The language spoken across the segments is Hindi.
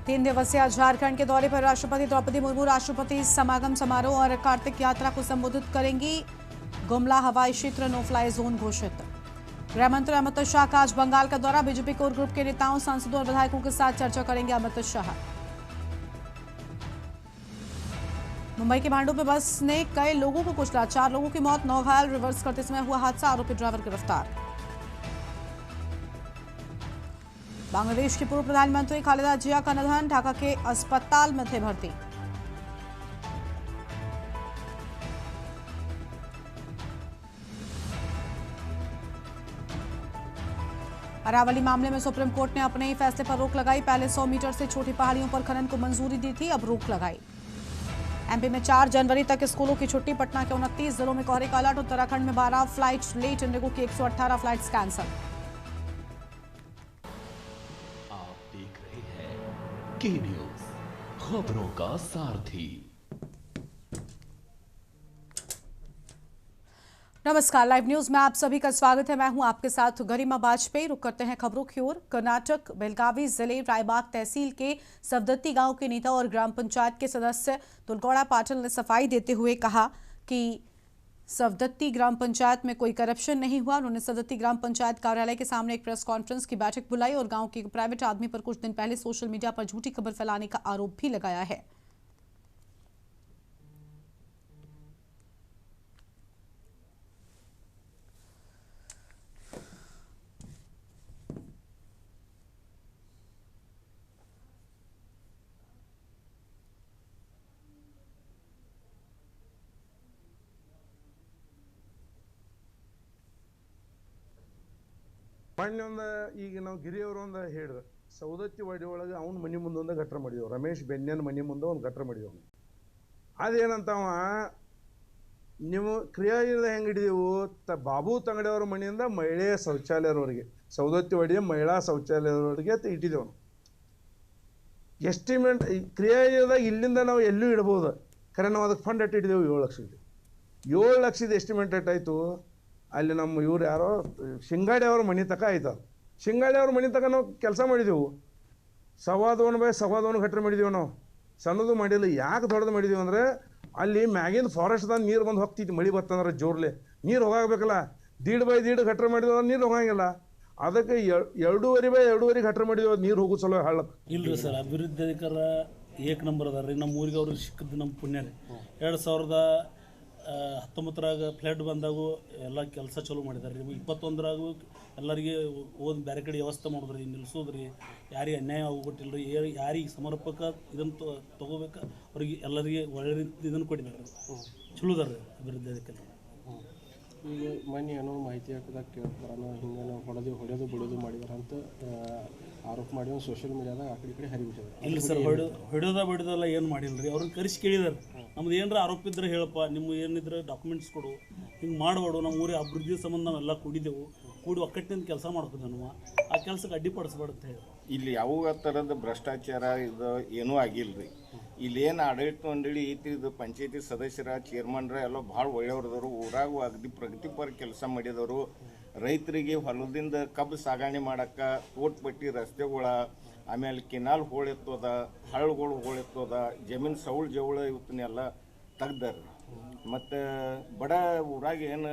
3 दिवसीय झारखंड के दौरे पर राष्ट्रपति द्रौपदी मुर्मू राष्ट्रपति समागम समारोह और कार्तिक यात्रा को संबोधित करेंगी। गुमला हवाई क्षेत्र नो फ्लाई जोन घोषित। गृह मंत्री अमित शाह का आज बंगाल का दौरा। बीजेपी कोर ग्रुप के नेताओं, सांसदों और विधायकों के साथ चर्चा करेंगे अमित शाह। मुंबई के भांडुप में बस ने कई लोगों को कुचला, 4 लोगों की मौत, 9 घायल। रिवर्स करते समय हुआ हादसा, आरोपी ड्राइवर गिरफ्तार। बांग्लादेश की पूर्व प्रधानमंत्री खालिदा जिया का निधन, ढाका के अस्पताल में थे भर्ती। अरावली मामले में सुप्रीम कोर्ट ने अपने ही फैसले पर रोक लगाई। पहले 100 मीटर से छोटी पहाड़ियों पर खनन को मंजूरी दी थी, अब रोक लगाई। एमपी में 4 जनवरी तक स्कूलों की छुट्टी। पटना के 29 जिलों में कोहरे का अलर्ट। उत्तराखंड में 12 फ्लाइट लेट, इंडिगो की 118 फ्लाइट्स कैंसल। के न्यूज़, खबरों का सारथी। नमस्कार, लाइव न्यूज में आप सभी का स्वागत है। मैं हूं आपके साथ गरिमा वाजपेयी। रुक करते हैं खबरों की ओर। कर्नाटक बेलगावी जिले रायबाग तहसील के सवदत्ती गांव के नेता और ग्राम पंचायत के सदस्य तुलगौड़ा पाटिल ने सफाई देते हुए कहा कि सवदत्ती ग्राम पंचायत में कोई करप्शन नहीं हुआ। उन्होंने सवदत्ती ग्राम पंचायत कार्यालय के सामने एक प्रेस कॉन्फ्रेंस की बैठक बुलाई और गांव के प्राइवेट आदमी पर कुछ दिन पहले सोशल मीडिया पर झूठी खबर फैलाने का आरोप भी लगाया है। ಮೊನ್ನೆ ಈಗ ನಾವು ಗಿರಿಯವರು ಒಂದು ಹೇಳಿದ್ರು, ಸೌದತ್ತಿ ವಡಿ ಒಳಗೆ ಅವ್ನ ಮನೆ ಮುಂದೆ ಒಂದು ಗಟ್ರ ಮಾಡಿದೆವು, ರಮೇಶ್ ಬೆನ್ಯನ ಮನೆ ಮುಂದೆ ಒಂದು ಗಟ್ರ ಮಾಡಿದೆವು. ಅದೇನಂತವ ನೀವು ಕ್ರಿಯಾಯುಧ ಹೆಂಗೆ ಹಿಡಿದೆವು, ಬಾಬು ತಂಗಡಿಯವ್ರ ಮನೆಯಿಂದ ಮಹಿಳೆಯ ಶೌಚಾಲಯದವರೆಗೆ, ಸೌದತ್ತಿ ವಡಿಯ ಮಹಿಳಾ ಶೌಚಾಲಯದವರೆಗೆ ಇಟ್ಟಿದ್ದೆವು. ಎಸ್ಟಿಮೇಟ್ ಕ್ರಿಯಾಯುಧದಾಗ ಇಲ್ಲಿಂದ ನಾವು ಎಲ್ಲೂ ಇಡ್ಬೋದು, ಖರೆ ನಾವು ಅದಕ್ಕೆ ಫಂಡ್ ಇಟ್ಟಿದ್ದೆವು 7 ಲಕ್ಷದ. 7 ಲಕ್ಷದ ಎಸ್ಟಿಮೇಟ್ ಎಟ್ಟಾಯಿತು. ಅಲ್ಲಿ ನಮ್ಮ ಇವ್ರು ಯಾರೋ ಶಿಂಗಾಡಿ ಅವ್ರ ಮನೆ ತಕ ಆಯ್ತು. ಶಿಂಗಾಡಿ ಅವ್ರ ಮನೆ ತಕ ನಾವು ಕೆಲಸ ಮಾಡಿದೆವು. 1.25 ಬೈ 1.25 ಗಟ್ರ ಮಾಡಿದೆವು. ನಾವು ಸಣ್ಣದು ಮಾಡಿಲ್ಲ. ಯಾಕೆ ದೊಡ್ಡದು ಮಾಡಿದೆವು ಅಂದರೆ ಅಲ್ಲಿ ಮ್ಯಾಗಿಂದ ಫಾರೆಸ್ಟ್ದಾಗ ನೀರು ಬಂದು ಹೋಗ್ತಿತ್ತು. ಮಳೆ ಬರ್ತಂದ್ರೆ ಜೋರ್ಲೆ ನೀರು ಹೋಗಾಗಬೇಕಲ್ಲ. 1.5 ಬೈ 1.5 ಗಟ್ರ ಮಾಡಿದೆವು, ನೀರು ಹೋಗಂಗಿಲ್ಲ. ಅದಕ್ಕೆ 2.5 ಬೈ 2.5 ಗಟ್ರ ಮಾಡಿದೆವು, ನೀರು ಹೋಗೋ ಸಲ ಹಳ್ಳಕ್ಕೆ. ಇಲ್ಲರಿ ಸರ್, ಅಭಿವೃದ್ಧಿ ಅಧಿಕಾರ ಏಕ್ ನಂಬರ್ ಅದ ರೀ. ನಮ್ಮ ಊರಿಗೆ ಅವ್ರಿಗೆ ಸಿಕ್ಕಿದ್ದು ನಮ್ಮ ಪುಣ್ಯ ರೀ. 2019 ಫ್ಲಡ್ ಬಂದಾಗೂ ಎಲ್ಲ ಕೆಲಸ ಚಾಲೂ ಮಾಡಿದಾರೆ ರೀ. 21 ಎಲ್ಲರಿಗೆ ಓದಿ ಬೇರೆ ಕಡೆ ವ್ಯವಸ್ಥೆ ಮಾಡಿದ್ರಿ, ನಿಲ್ಲಿಸೋದ್ರಿ, ಯಾರಿಗೆ ಅನ್ಯಾಯ ಆಗೋಗೊಟ್ಟಿಲ್ಲ ರೀ. ಯಾರಿಗೆ ಸಮರ್ಪಕ ಇದನ್ನು ತೊಗೋಬೇಕು ಅವ್ರಿಗೆ ಎಲ್ಲರಿಗೆ ಒಳ್ಳೆ ರೀತಿ ಇದನ್ನು ಕೊಟ್ಟಿದ್ದಾರೆ ರೀ. ಚಲೋದಾರ ರೀ ಅಭಿವೃದ್ಧಿ ಅಧಿಕಾರ. ಈಗ ಮೊನ್ನೆ ಏನೋ ಮಾಹಿತಿ ಹಾಕಿದಾಗ ಕೇಳ್ತಾರ, ಹಿಂಗೆ ಹೊಡೆದು ಬಿಡೋದು ಮಾಡಿದಾರೆ ಅಂತ ಆರೋಪ ಮಾಡಿ ಒಂದು ಸೋಷಿಯಲ್ ಮೀಡಿಯಾದಾಗ ಆ ಕಡೆ ಈ ಕಡೆ ಹರಿಬಿಟ್ಟಿದ್ದಾರೆ. ಇಲ್ಲ ಸರ್, ಬಿಡೋದಲ್ಲ ಏನು ಮಾಡಿಲ್ಲ ರೀ. ಅವ್ರನ್ನ ಕರೆಸಿ ಕೇಳಿದಾರೆ, ನಮ್ದು ಏನಾರ ಆರೋಪ ಇದ್ರೆ ಹೇಳಪ್ಪ, ನಿಮ್ಮ ಏನಿದ್ರೆ ಡಾಕ್ಯುಮೆಂಟ್ಸ್ ಕೊಡು, ಹಿಂಗೆ ಮಾಡಬೇಡು, ನಮ್ಮ ಊರಿಗೆ ಅಭಿವೃದ್ಧಿ ಸಂಬಂಧ ನಾವೆಲ್ಲ ಕೂಡಿ ಒಕ್ಕಟ್ಟಿನಿಂದ ಕೆಲಸ ಮಾಡ್ತೀವಿ, ನಾವು ಆ ಕೆಲಸಕ್ಕೆ ಅಡ್ಡಿಪಡಿಸ್ಬಾರ್ದು ಹೇಳಿ. ಇಲ್ಲಿ ಯಾವ ಥರದ ಭ್ರಷ್ಟಾಚಾರ ಇದು ಏನೂ ಆಗಿಲ್ಲ ರೀ. ಇಲ್ಲೇನು ಆಡಳಿತ ಮಂಡಳಿ ಐತಿ, ಇದು ಪಂಚಾಯತಿ ಸದಸ್ಯರ ಚೇರ್ಮನ್ರ ಎಲ್ಲ ಭಾಳ ಒಳ್ಳೆಯವ್ರದವರು, ಊರಾಗೂ ಅಗದಿ ಪ್ರಗತಿಪರ ಕೆಲಸ ಮಾಡಿದವರು. ರೈತರಿಗೆ ಹೊಲದಿಂದ ಕಬ್ಬು ಸಾಗಣೆ ಮಾಡೋಕ್ಕೆ ಕೋಟ್ಪಟ್ಟಿ ರಸ್ತೆಗಳ, ಆಮೇಲೆ ಕೆನಾಲ್ ಹೋಳೆತ್ತೋದ, ಹಳ್ಳಗಳು ಹೋಳೆತ್ತೋದ, ಜಮೀನು ಸೌಳು ಜವಳ ಇವತ್ತನ್ನೆಲ್ಲ ತೆಗ್ದಾರೆ. ಮತ್ತು ಬಡ ಊರಾಗ ಏನು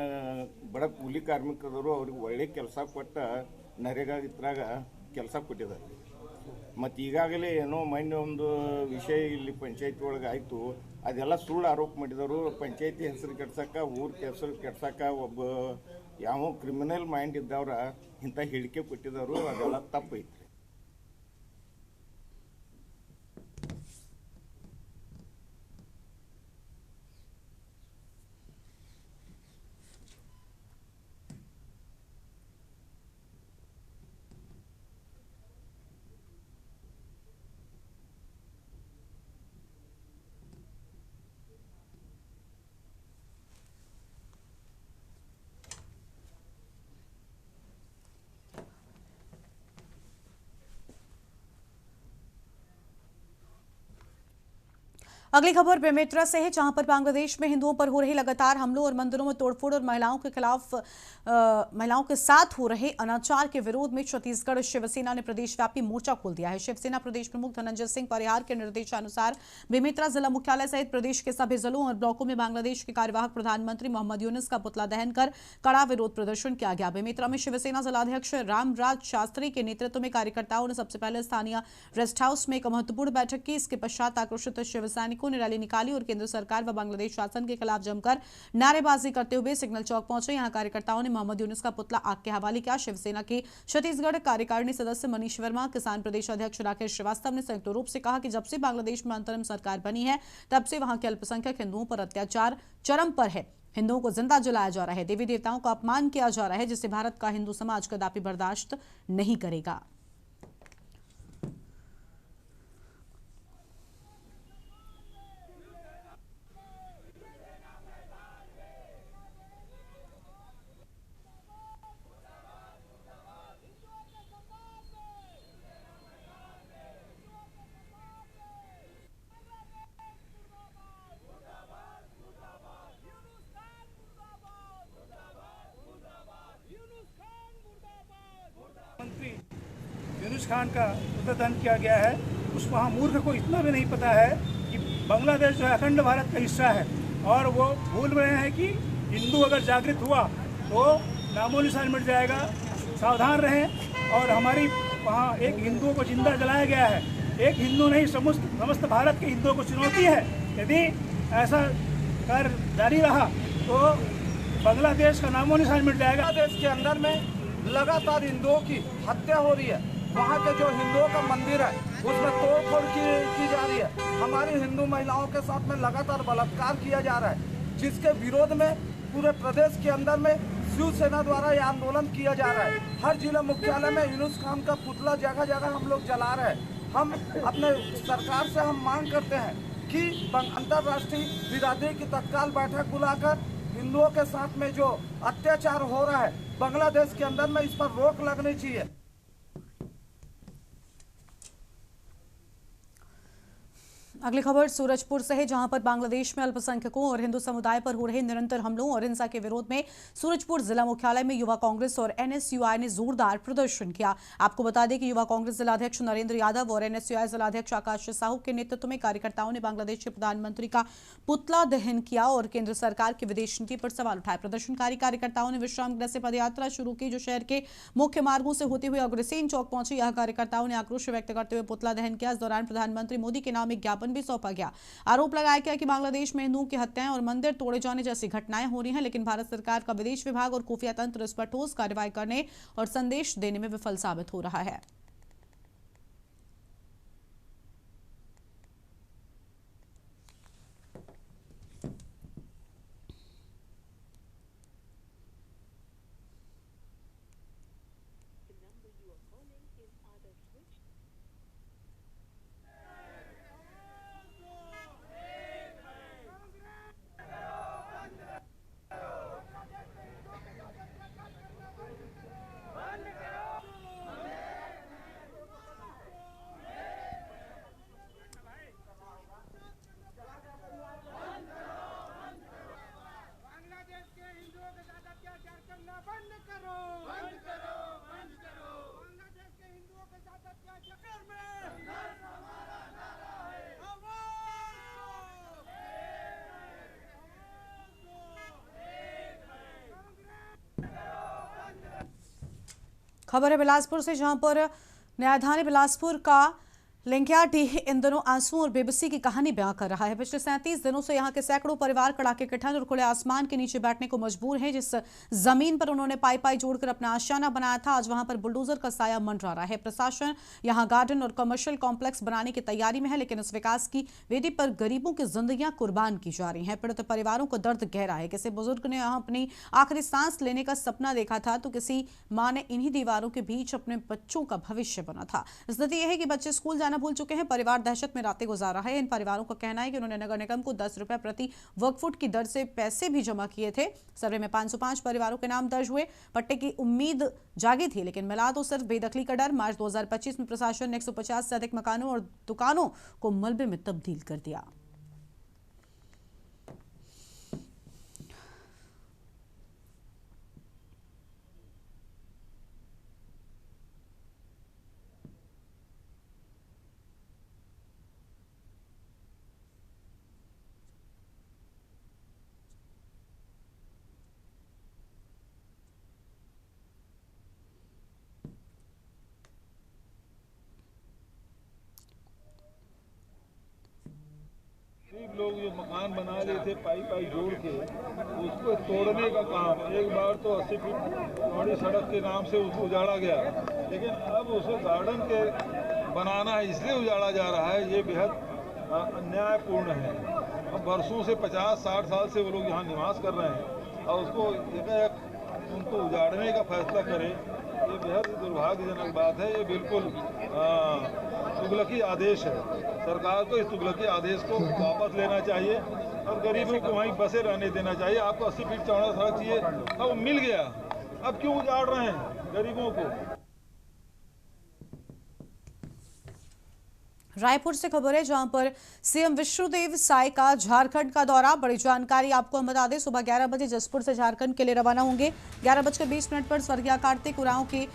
ಬಡ ಕೂಲಿ ಕಾರ್ಮಿಕರು ಅವ್ರಿಗೆ ಒಳ್ಳೆ ಕೆಲಸ ಕೊಟ್ಟ ನರೇಗಾ ಇದ್ರಾಗ ಕೆಲಸ ಕೊಟ್ಟಿದ್ದಾರೆ. ಮತ್ತು ಈಗಾಗಲೇ ಏನೋ ಮೊನ್ನೆ ಒಂದು ವಿಷಯ ಇಲ್ಲಿ ಪಂಚಾಯತಿ ಒಳಗೆ ಆಯಿತು, ಅದೆಲ್ಲ ಸುಳ್ಳು ಆರೋಪ ಮಾಡಿದವರು. ಪಂಚಾಯತಿ ಹೆಸರು ಕೆಡ್ಸಕ್ಕೆ, ಊರ ಹೆಸರು ಕೆಡ್ಸಕ್ಕೆ ಒಬ್ಬ ಯಾವ ಕ್ರಿಮಿನಲ್ ಮೈಂಡ್ ಇದ್ದವ್ರ ಇಂಥ ಹೇಳಿಕೆ ಕೊಟ್ಟಿದ್ದವರು, ಅದೆಲ್ಲ ತಪ್ಪೈತಿ. अगली खबर बेमेतरा से है, जहां पर बांग्लादेश में हिंदुओं पर हो रहे लगातार हमलों और मंदिरों में तोड़फोड़ और महिलाओं के साथ हो रहे अनाचार के विरोध में छत्तीसगढ़ शिवसेना ने प्रदेशव्यापी मोर्चा खोल दिया है। शिवसेना प्रदेश प्रमुख धनंजय सिंह परिहार के निर्देशानुसार बेमेतरा जिला मुख्यालय सहित प्रदेश के सभी जिलों और ब्लॉकों में बांग्लादेश के कार्यवाहक प्रधानमंत्री मोहम्मद यूनुस का पुतला दहन कर कड़ा विरोध प्रदर्शन किया गया। बेमेतरा में शिवसेना जिलाध्यक्ष रामराज शास्त्री के नेतृत्व में कार्यकर्ताओं ने सबसे पहले स्थानीय रेस्ट हाउस में एक महत्वपूर्ण बैठक की। इसके पश्चात आक्रोशित शिव सैनिकों ने रैली निकाली और केंद्र सरकार व बांग्लादेश शासन के खिलाफ जमकर नारेबाजी करते हुए सिग्नल चौक पहुंचे। यहां कार्यकर्ताओं ने मोहम्मद यूनुस का पुतला आग के हवाले किया। शिवसेना के छत्तीसगढ़ कार्यकारिणी सदस्य मनीष वर्मा, किसान प्रदेश अध्यक्ष राकेश श्रीवास्तव ने संयुक्त रूप से कहा कि जब से बांग्लादेश में अंतरिम सरकार बनी है तब से वहां के अल्पसंख्यक हिंदुओं पर अत्याचार चरम पर है। हिंदुओं को जिंदा जलाया जा रहा है, देवी देवताओं का अपमान किया जा रहा है, जिसे भारत का हिंदू समाज कदापि बर्दाश्त नहीं करेगा। मंत्री यूनुस खान का उद्घाटन किया गया है। उस वहाँ मूर्ख को इतना भी नहीं पता है कि बांग्लादेश जो है अखंड भारत का हिस्सा है, और वो भूल रहे हैं कि हिंदू अगर जागृत हुआ तो नामो निशान मिट जाएगा। सावधान रहें। और हमारी वहाँ एक हिंदुओं को जिंदा जलाया गया है। एक हिंदू नहीं, समस्त भारत के हिंदुओं को चुनौती है। यदि ऐसा कर जारी रहा तो बांग्लादेश का नामो निशान मिट जाएगा। बांग्लादेश के अंदर में लगातार हिंदुओं की हत्या हो रही है। वहाँ के जो हिंदुओं का मंदिर है उसमें तोड़फोड़ की जा रही है। हमारी हिंदू महिलाओं के साथ में लगातार बलात्कार किया जा रहा है, जिसके विरोध में पूरे प्रदेश के अंदर में शिवसेना द्वारा ये आंदोलन किया जा रहा है। हर जिला मुख्यालय में यूनुस खान का पुतला जगह जगह हम लोग जला रहे हैं। हम अपने सरकार से हम मांग करते हैं कि अंतर्राष्ट्रीय बिरादरी की तत्काल बैठक बुलाकर हिंदुओं के साथ में जो अत्याचार हो रहा है बांग्लादेश के अंदर में, इस पर रोक लगनी चाहिए। अगली खबर सूरजपुर से है, जहां पर बांग्लादेश में अल्पसंख्यकों और हिंदू समुदाय पर हो रहे निरंतर हमलों और हिंसा के विरोध में सूरजपुर जिला मुख्यालय में युवा कांग्रेस और एनएसयूआई ने जोरदार प्रदर्शन किया। आपको बता दें कि युवा कांग्रेस जिलाध्यक्ष नरेंद्र यादव और एनएसयूआई जिलाध्यक्ष आकाश साहू के नेतृत्व में कार्यकर्ताओं ने बांग्लादेश के प्रधानमंत्री का पुतला दहन किया और केंद्र सरकार की विदेश नीति पर सवाल उठाए। प्रदर्शनकारी कार्यकर्ताओं ने विश्राम गृह से पदयात्रा शुरू की, जो शहर के मुख्य मार्गों से होते हुए अग्रसेन चौक पहुंची। यह कार्यकर्ताओं ने आक्रोश व्यक्त करते हुए पुतला दहन किया। इस दौरान प्रधानमंत्री मोदी के नाम एक ज्ञापन भी सौंपा गया। आरोप लगाया गया कि बांग्लादेश में हिंदुओं की हत्याएं और मंदिर तोड़े जाने जैसी घटनाएं हो रही हैं, लेकिन भारत सरकार का विदेश विभाग और खुफिया तंत्र इस पर ठोस कार्रवाई करने और संदेश देने में विफल साबित हो रहा है। खबर है बिलासपुर से, जहां पर न्यायधानी बिलासपुर का लिंकियाडीह इन दिनों आंसू और बेबसी की कहानी बयां कर रहा है। पिछले 37 दिनों से यहां के सैकड़ों परिवार कड़ाके की ठंड और खुले आसमान के नीचे बैठने को मजबूर हैं। जिस जमीन पर उन्होंने पाई जोड़कर अपना आशियाना बनाया था, आज वहां पर बुलडोजर का साया मंडरा रहा है। प्रशासन यहां गार्डन और कमर्शियल कॉम्प्लेक्स बनाने की तैयारी में है, लेकिन इस विकास की वेदी पर गरीबों की जिंदगियां कुर्बान की जा रही हैं। पीड़ित परिवारों को दर्द गहरा है। किसी बुजुर्ग ने यहां अपनी आखिरी सांस लेने का सपना देखा था, तो किसी मां ने इन्हीं दीवारों के बीच अपने बच्चों का भविष्य बना था। स्थिति यह है कि बच्चे स्कूल जाना भूल चुके हैं। परिवार दहशत में रातें गुजार रहा है। इन परिवारों का कहना है कि उन्होंने नगर निगम को 10 रुपए प्रति वर्ग फुट की दर से पैसे भी जमा किए थे। सर्वे में 505 परिवारों के नाम दर्ज हुए। पट्टे की उम्मीद जागी थी, लेकिन मिला तो सिर्फ बेदखली का डर। मार्च 2025 में प्रशासन ने 150 से अधिक मकानों और दुकानों को मलबे में तब्दील कर दिया। लोग जो मकान बना लिए थे पाई जोड़ के, उसको तोड़ने का काम एक बार तो 80 फीट चौड़ी सड़क के नाम से उसको उजाड़ा गया, लेकिन अब उसे गार्डन के बनाना है इसलिए उजाड़ा जा रहा है। ये बेहद अन्यायपूर्ण है। अब वर्षों से 50-60 साल से वो लोग यहाँ निवास कर रहे हैं और उसको एकाएक उनको उजाड़ने का फैसला करें, ये बेहद दुर्भाग्यजनक बात है। ये बिल्कुल तुगलकी आदेश है। सरकार को इस तुगलकी आदेश को वापस लेना चाहिए और गरीबों को वहीं बसे रहने देना चाहिए। आपको 80 फीट चौड़ा सड़क चाहिए, अब मिल गया, अब क्यों उजाड़ रहे हैं गरीबों को? रायपुर से खबर है जहां पर सीएम विष्णुदेव साय का झारखंड का दौरा। बड़ी जानकारी आपको हम बता दें, सुबह 11 बजे जसपुर से झारखंड के लिए रवाना होंगे। 11:20 पर स्वर्गीय कार्तिक उरांव की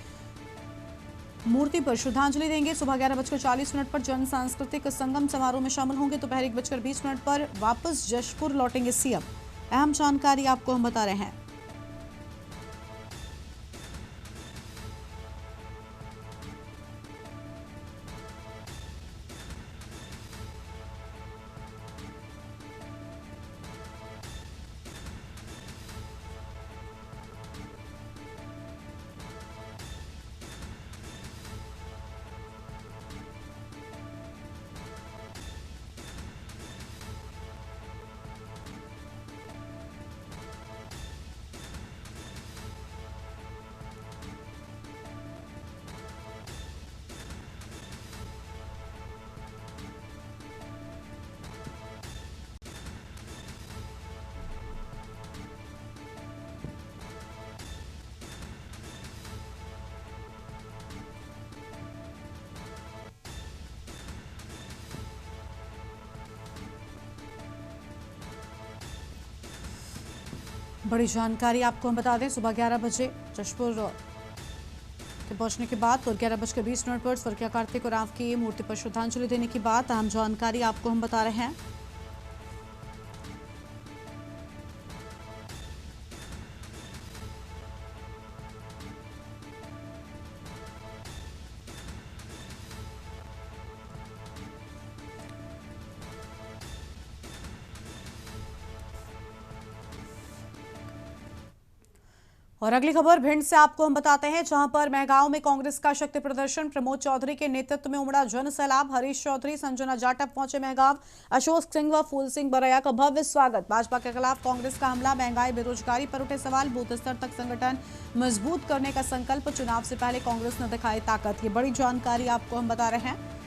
मूर्ति पर श्रद्धांजलि देंगे। सुबह 11:40 पर जन सांस्कृतिक संगम समारोह में शामिल होंगे। दोपहर 1:20 पर वापस जशपुर लौटेंगे सीएम। अहम जानकारी आपको हम बता रहे हैं। बड़ी जानकारी आपको हम बता दें, सुबह 11 बजे जशपुर के पहुंचने के बाद और 11:20 पर स्वर्गीय कार्तिक उरांव की मूर्ति पर श्रद्धांजलि देने के बाद अहम जानकारी आपको हम बता रहे हैं। और अगली खबर भिंड से आपको हम बताते हैं, जहां पर महगांव में कांग्रेस का शक्ति प्रदर्शन। प्रमोद चौधरी के नेतृत्व में उमड़ा जन सैलाब। हरीश चौधरी, संजना जाटव पहुंचे महगांव। अशोक सिंह व फूल सिंह बरैया का भव्य स्वागत। भाजपा के खिलाफ कांग्रेस का हमला, महंगाई बेरोजगारी पर उठे सवाल। बूथ स्तर तक संगठन मजबूत करने का संकल्प। चुनाव से पहले कांग्रेस ने दिखाई ताकत। ये बड़ी जानकारी आपको हम बता रहे हैं।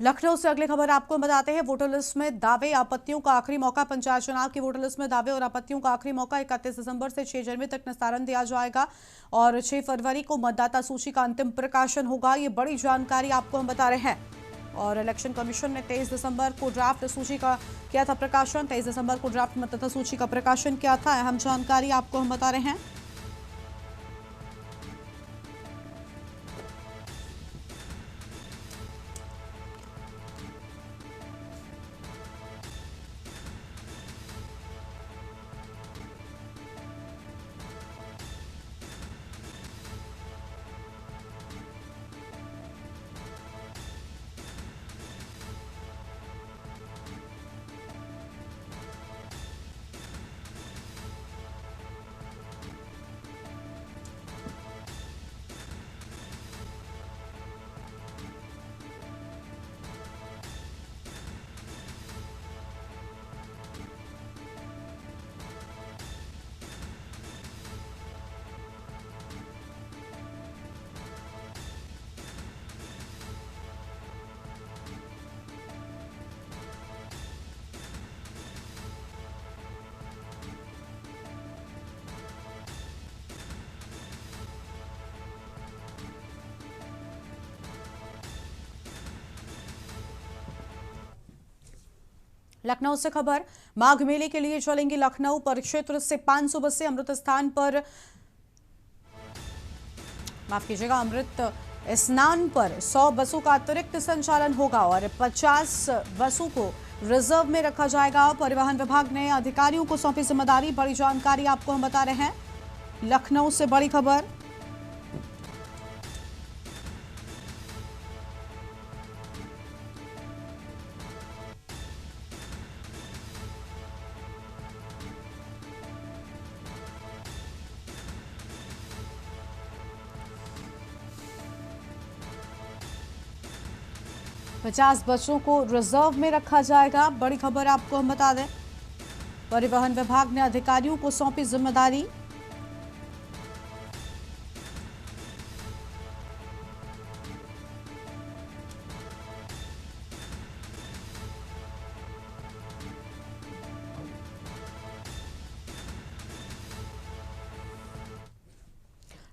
लखनऊ से अगली खबर आपको बताते हैं। वोटर लिस्ट में दावे आपत्तियों का आखिरी मौका। पंचायत चुनाव की वोटर लिस्ट में दावे और आपत्तियों का आखिरी मौका 31 दिसंबर से 6 जनवरी तक निस्तारण दिया जाएगा और 6 फरवरी को मतदाता सूची का अंतिम प्रकाशन होगा। ये बड़ी जानकारी आपको हम बता रहे हैं। और इलेक्शन कमीशन ने 23 दिसंबर को ड्राफ्ट सूची का किया था प्रकाशन। 23 दिसंबर को ड्राफ्ट मतदाता सूची का प्रकाशन किया था। अहम जानकारी आपको हम बता रहे हैं। लखनऊ से खबर, माघ मेले के लिए चलेंगी लखनऊ परिक्षेत्र से 500 बसें। अमृत स्थान पर माफ कीजिएगा, अमृत स्नान पर 100 बसों का अतिरिक्त संचालन होगा और 50 बसों को रिजर्व में रखा जाएगा। परिवहन विभाग ने अधिकारियों को सौंपी जिम्मेदारी। बड़ी जानकारी आपको हम बता रहे हैं, लखनऊ से बड़ी खबर। पचास बसों को रिजर्व में रखा जाएगा। बड़ी खबर आपको हम बता दें, परिवहन विभाग ने अधिकारियों को सौंपी जिम्मेदारी।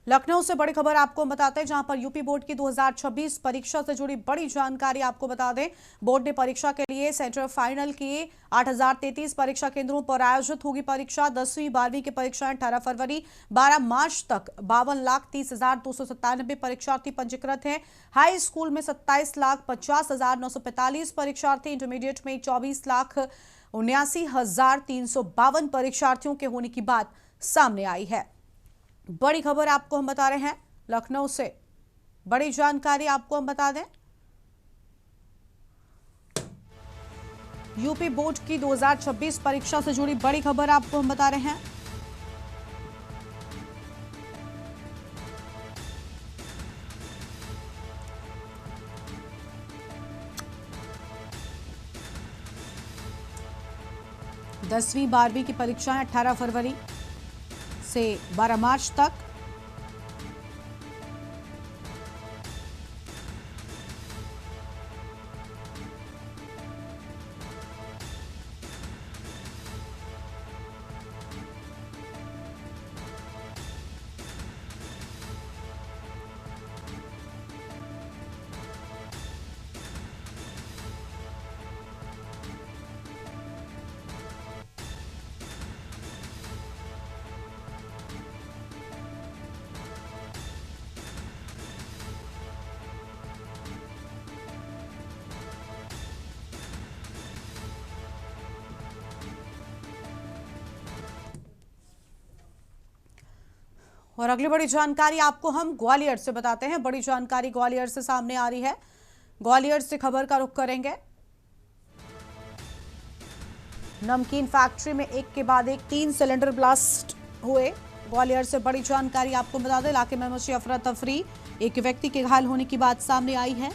लखनऊ से बड़ी खबर आपको बताते हैं, जहां पर यूपी बोर्ड की 2026 परीक्षा से जुड़ी बड़ी जानकारी आपको बता दें। बोर्ड ने परीक्षा के लिए सेंटर फाइनल किए। 8033 परीक्षा केंद्रों पर आयोजित होगी परीक्षा। 10वीं 12वीं की परीक्षाएं 18 फरवरी 12 मार्च तक 52,30,297 परीक्षार्थी पंजीकृत हैं। हाई स्कूल में 27,50,945 परीक्षार्थी, इंटरमीडिएट में 24,79,352 परीक्षार्थियों के होने की बात सामने आई है। बड़ी खबर आपको हम बता रहे हैं, लखनऊ से बड़ी जानकारी आपको हम बता दें। यूपी बोर्ड की 2026 परीक्षा से जुड़ी बड़ी खबर आपको हम बता रहे हैं। दसवीं 12वीं की परीक्षाएं 18 फरवरी से 12 मार्च तक। और अगली बड़ी जानकारी आपको हम ग्वालियर से बताते हैं। बड़ी जानकारी ग्वालियर से सामने आ रही है। ग्वालियर से खबर का रुख करेंगे। नमकीन फैक्ट्री में एक के बाद एक 3 सिलेंडर ब्लास्ट हुए। ग्वालियर से बड़ी जानकारी आपको बता दें, इलाके में मची अफरा तफरी। एक व्यक्ति के घायल होने की बात सामने आई है।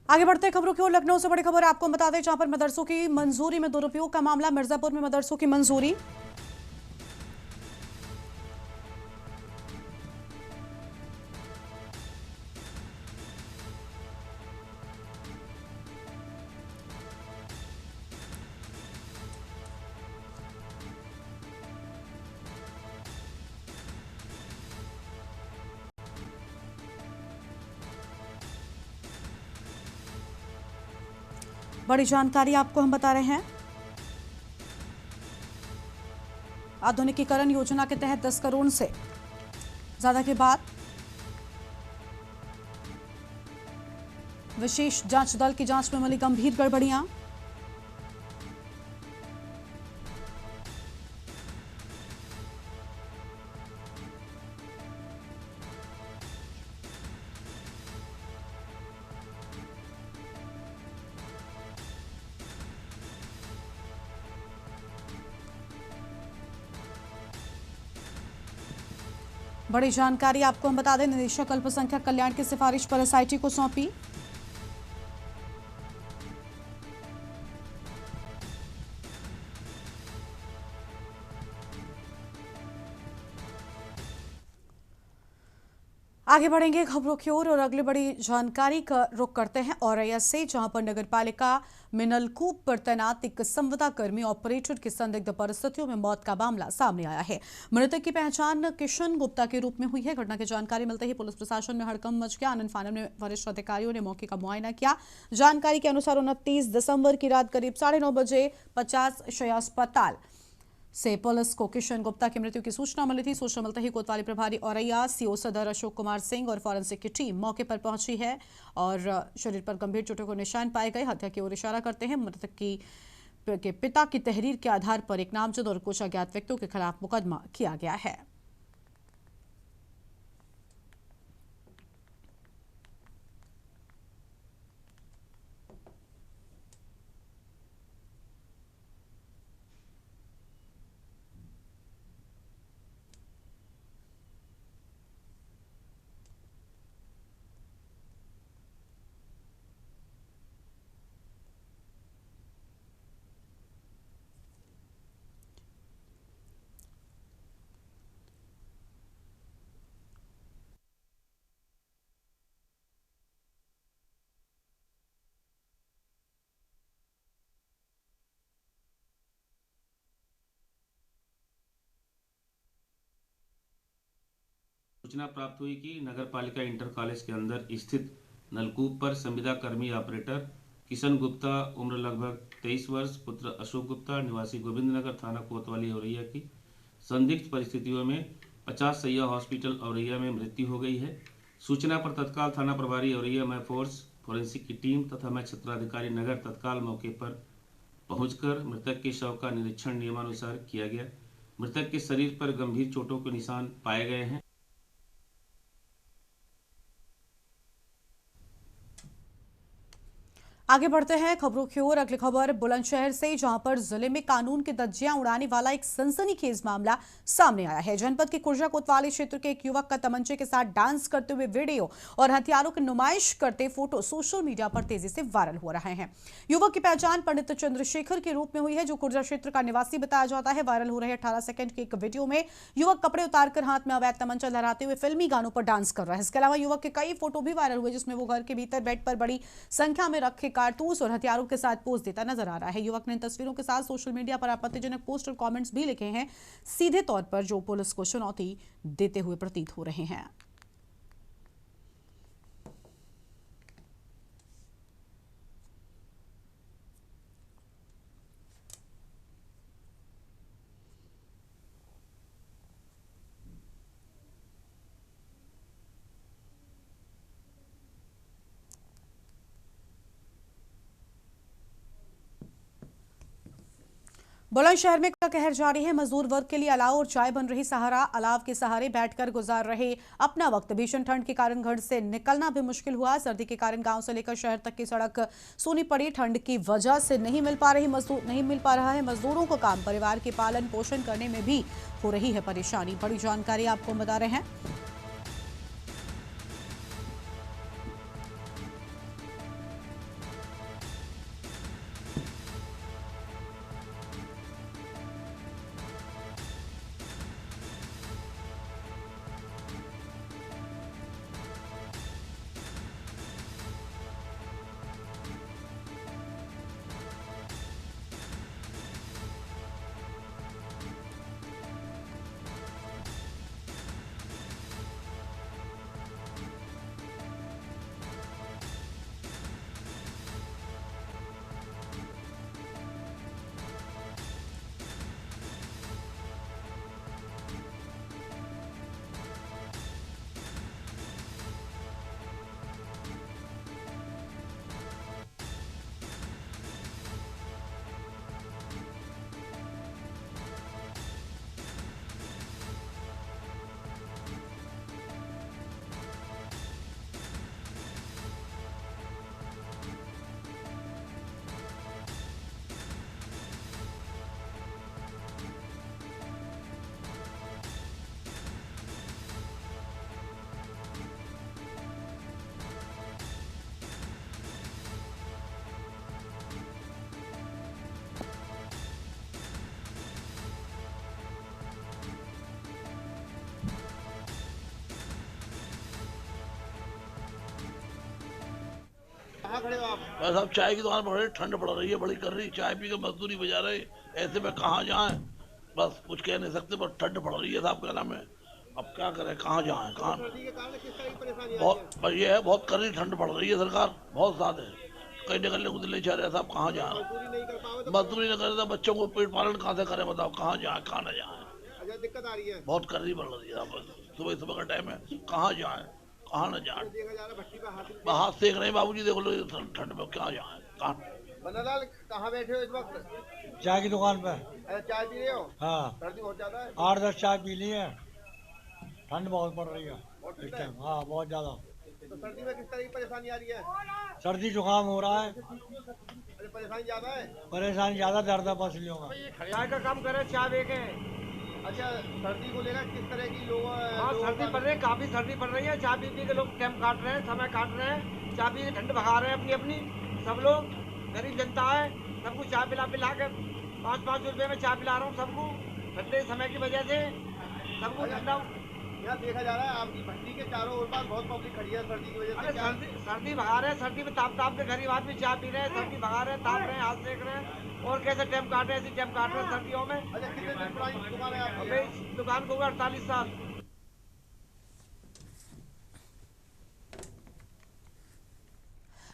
आगे बढ़ते हैं खबरों की ओर। लखनऊ से बड़ी खबर आपको बता दें, जहां पर मदरसों की मंजूरी में दुरुपयोग का मामला। मिर्जापुर में मदरसों की मंजूरी। बड़ी जानकारी आपको हम बता रहे हैं। आधुनिकीकरण योजना के तहत 10 करोड़ से ज्यादा के बाद विशेष जांच दल की जांच में मिली गंभीर गड़बड़ियां। बड़ी जानकारी आपको हम बता दें, निदेशक अल्पसंख्यक कल्याण की सिफारिश पर एसआईटी को सौंपी। आगे बढ़ेंगे खबरों की ओर और अगली बड़ी जानकारी का रुख करते हैं औरैया से, जहां पर नगरपालिका में नलकूप पर तैनात एक संविदा कर्मी ऑपरेटर की संदिग्ध परिस्थितियों में मौत का मामला सामने आया है। मृतक की पहचान किशन गुप्ता के रूप में हुई है। घटना की जानकारी मिलते ही पुलिस प्रशासन में हड़कंप मच गया। आनंद फानन में वरिष्ठ अधिकारियों ने मौके का मुआयना किया। जानकारी के अनुसार 29 दिसंबर की रात करीब 9:30 बजे 50 शैय्या अस्पताल से पुलिस को किशन गुप्ता की मृत्यु की सूचना मिली थी। सूचना मिलते ही कोतवाली प्रभारी औरैया सीओ सदर अशोक कुमार सिंह और फॉरेंसिक की टीम मौके पर पहुंची है और शरीर पर गंभीर चोटों को निशान पाए गए। हत्या की ओर इशारा करते हैं। मृतक के पिता की तहरीर के आधार पर एक नामजद और कुछ अज्ञात व्यक्तियों के खिलाफ मुकदमा किया गया है। सूचना प्राप्त हुई कि नगर पालिका इंटर कॉलेज के अंदर स्थित नलकूप पर संविदा कर्मी ऑपरेटर किशन गुप्ता उम्र लगभग 23 वर्ष पुत्र अशोक गुप्ता निवासी गोविंद नगर थाना कोतवाली औरैया की संदिग्ध परिस्थितियों में 50 शैय्या हॉस्पिटल औरैया में मृत्यु हो गई है। सूचना पर तत्काल थाना प्रभारी औरैया मैं फोर्स फोरेंसिक की टीम तथा मैं क्षेत्राधिकारी नगर तत्काल मौके पर पहुंचकर मृतक के शव का निरीक्षण नियमानुसार किया गया। मृतक के शरीर पर गंभीर चोटों के निशान पाए गए हैं। आगे बढ़ते हैं खबरों की ओर। अगली खबर बुलंदशहर से, जहां पर जिले में कानून की धज्जियां उड़ाने वाला एक सनसनीखेज मामला सामने आया है। जनपद के कुर्जा कोतवाली क्षेत्र के एक युवक का तमंचे के साथ डांस करते हुए वीडियो और हथियारों की नुमाइश करते फोटो सोशल मीडिया पर तेजी से वायरल हो रहे हैं। युवक की पहचान पंडित चंद्रशेखर के रूप में हुई है, जो कुर्जा क्षेत्र का निवासी बताया जाता है। वायरल हो रहे 18 सेकंड के एक वीडियो में युवक कपड़े उतारकर हाथ में अवैध तमंचा लहराते हुए फिल्मी गानों पर डांस कर रहा है। इसके अलावा युवक के कई फोटो भी वायरल हुए, जिसमें वो घर के भीतर बेड पर बड़ी संख्या में रखे कारतूस और हथियारों के साथ पोज देता नजर आ रहा है। युवक ने इन तस्वीरों के साथ सोशल मीडिया पर आपत्तिजनक पोस्ट और कमेंट्स भी लिखे हैं, सीधे तौर पर जो पुलिस को चुनौती देते हुए प्रतीत हो रहे हैं। बुलंदशहर में का कहर जारी है। मजदूर वर्ग के लिए अलाव और चाय बन रही सहारा। अलाव के सहारे बैठकर गुजार रहे अपना वक्त। भीषण ठंड के कारण घर से निकलना भी मुश्किल हुआ। सर्दी के कारण गांव से लेकर शहर तक की सड़क सूनी पड़ी। ठंड की वजह से नहीं मिल पा रहा है मजदूरों को काम। परिवार के पालन पोषण करने में भी हो रही है परेशानी। बड़ी जानकारी आपको बता रहे हैं। कहाँ खड़े हो आप? बस अब चाय की दुकान पर खड़े, ठंड पड़ रही है, बड़ी कर रही, चाय पी के मजदूरी बजा रहे, ऐसे में कहाँ जाए, बस कुछ कह नहीं सकते, बस ठंड पड़ रही है साहब, क्या नाम है, अब क्या करें, कहाँ जाए, कहाँ। सर्दी के कारण किस तरह की परेशानी आ रही बहुत ये है, बहुत कर रही, ठंड पड़ रही है सरकार, बहुत ज्यादा है, कहीं निकलने को दिल नहीं चाह रहे साहब, कहाँ जाए, मजदूरी नहीं कर पाओगे तो मजदूरी न करे तो बच्चों को पेट पालन कहाँ से करें, बताओ कहाँ जाए, कहाँ न जाए, अच्छा दिक्कत आ रही है? बहुत कर रही पड़ रही है साहब, सुबह सुबह का टाइम है, कहाँ जाए, कहाँ न जाए, देखा जा रहा है भट्टी पे हाथ हाथ सेक रहे बाबूजी, देख लो ठंड में क्या जाए, कहाँ। बनलाल कहाँ बैठे हो इस वक्त? चाय की दुकान पे। अच्छा, चाय पी रहे हो? हाँ, सर्दी बहुत ज्यादा है? 8-10 चाय पी ली है, ठंड बहुत पड़ रही है इस है? टाइम। हाँ, बहुत ज्यादा। तो सर्दी में किस तरह की परेशानी आ रही है? सर्दी जुकाम हो रहा है, अरे परेशानी ज्यादा है? परेशानी ज्यादा, दर्द है पसलियों का। चाय का काम करे, चाय बेचे। अच्छा सर्दी को लेकर किस तरह की लोग? हाँ, सर्दी पड़ रही है, काफी सर्दी पड़ रही है, चाय पी पी के लोग टाइम काट रहे हैं, समय काट रहे हैं, चाय पी के ठंड भगा रहे हैं अपनी अपनी, सब लोग गरीब जनता है, सबको चाय पिला पिला के 5-5 रुपए में चाय पिला रहा हूँ सबको, ठंडे समय की वजह से सबको ठंडा। यहाँ देखा जा रहा है आपकी भट्टी के चारों ओर पास बहुत पब्लिक खड़ी है सर्दी की वजह अरे से। सर्दी भगा रहे हैं, सर्दी में ताप ताप के गरीब आदमी चाय पी रहे हैं, सर्दी भगा रहे हैं, ताप रहे हैं, हाथ सेक रहे हैं, और कैसे टाइम काट रहे हैं, ऐसी टाइम काट रहे हैं सर्दियों में। अच्छा कितने दिन पुरानी दुकान है आपकी? अबे इस दुकान को 48 साल।